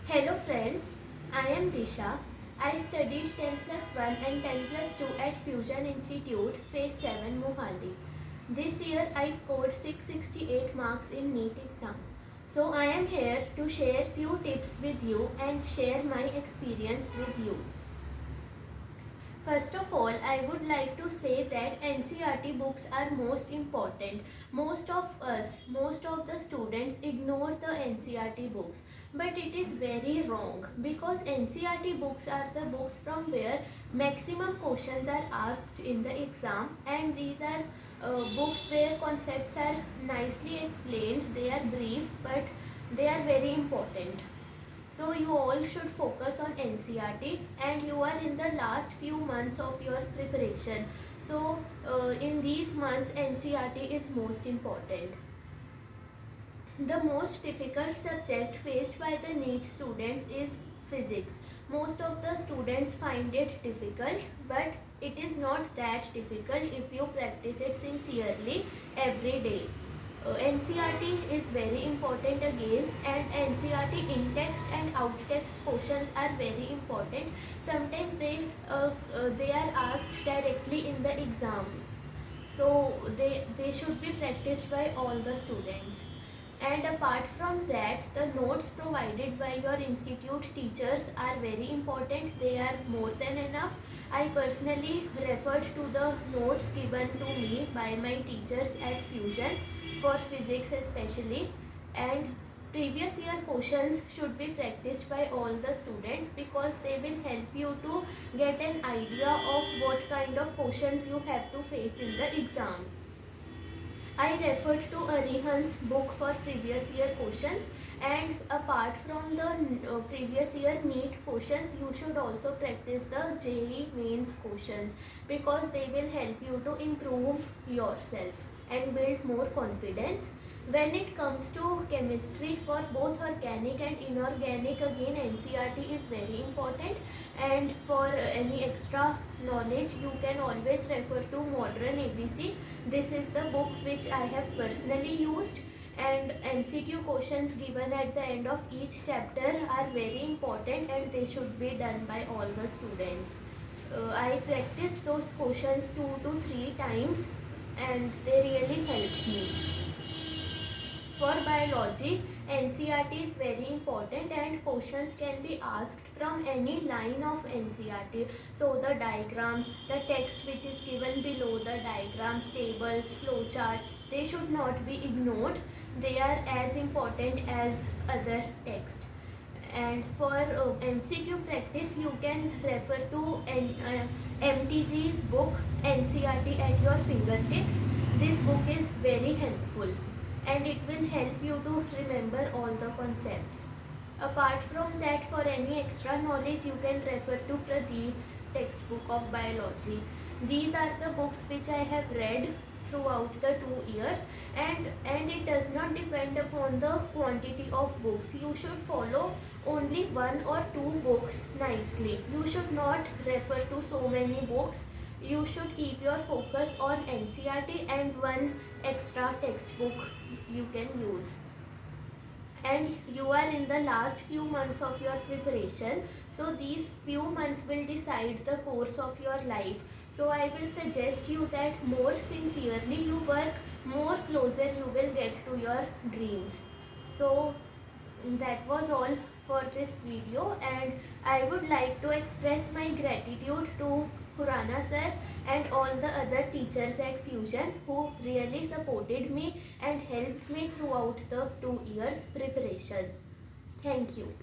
Hello friends, I am Disha. I studied 10 plus 1 and 10 plus 2 at Fusion Institute, Phase 7, Mohali. This year I scored 668 marks in NEET exam. So I am here to share few tips with you and share my experience with you. First of all, I would like to say that NCERT books are most important. Most of the students ignore the NCERT books. But it is very wrong because NCERT books are the books from where maximum questions are asked in the exam, and these are books where concepts are nicely explained. They are brief but they are very important. So you all should focus on NCERT, and you are in the last few months of your preparation. So in these months NCERT is most important. The most difficult subject faced by the NEET students is physics. Most of the students find it difficult, but it is not that difficult if you practice it sincerely every day. NCERT is very important again, and NCERT in text and out text questions are very important. Sometimes they are asked directly in the exam, so they should be practiced by all the students. And apart from that, the notes provided by your institute teachers are very important. They are more than enough. I personally referred to the notes given to me by my teachers at Fusion for physics especially, and previous year questions should be practiced by all the students because they will help you to get an idea of what kind of questions you have to face in the exam. I referred to Arihan's book for previous year questions, and apart from the previous year NEET questions, you should also practice the JEE mains questions because they will help you to improve yourself and build more confidence. When it comes to chemistry, for both organic and inorganic, again NCERT is very important, and for any extra knowledge you can always refer to Modern ABC. This is the book which I have personally used, and MCQ questions given at the end of each chapter are very important and they should be done by all the students. I practiced those questions 2 to 3 times and they really helped me. For biology, NCERT is very important and questions can be asked from any line of NCERT. So the diagrams, the text which is given below the diagrams, tables, flowcharts, they should not be ignored. They are as important as other text. And for MCQ practice, you can refer to MTG book NCERT at your fingertips. This book is very helpful and it will help you to remember all the concepts. Apart from that, for any extra knowledge, you can refer to Pradeep's textbook of biology. These are the books which I have read throughout the 2 years, and it does not depend upon the quantity of books. You should follow only 1 or 2 books nicely. You should not refer to so many books. You should keep your focus on NCERT and 1 extra textbook you can use. And you are in the last few months of your preparation, so these few months will decide the course of your life. So I will suggest you that more sincerely you work, more closer you will get to your dreams. So that was all for this video, and I would like to express my gratitude to Khurana sir and all the other teachers at Fusion who really supported me and helped me throughout the 2 years preparation. Thank you.